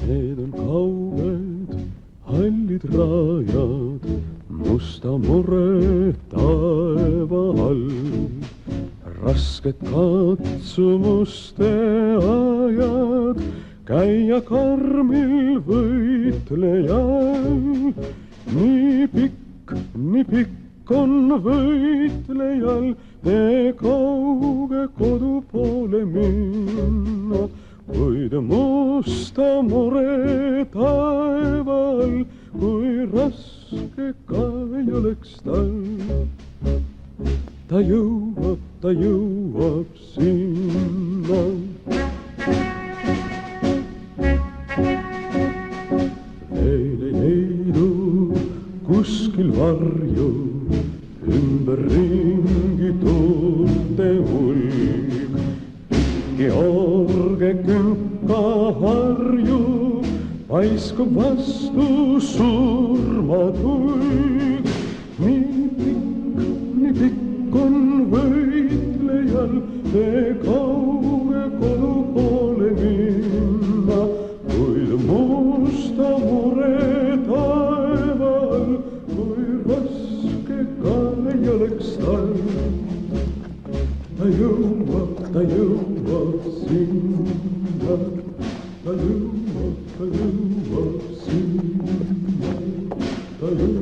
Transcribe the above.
Need on kauged hallid rajad, musta mure taeva all. Rasked katsumuste ajad, käia karmil võitlejal. Nii pikk on võitlejal tee kauge kodu poole minna. Kuid musta mure taeval, kui raske ka ei oleks tal. Ta jõuab sinna. Veel ei leidu kuskil varju, ümberringi tuulte hulk. George künka harju, paiskub vastu surmatulg. Nii pikk on võitlejal tee kauge kodu poole minna. Kuid musta mure taeval, kui raske ka ei oleks tal. Ta jõuab sinna, ta jõuab sinna, ta jõuab.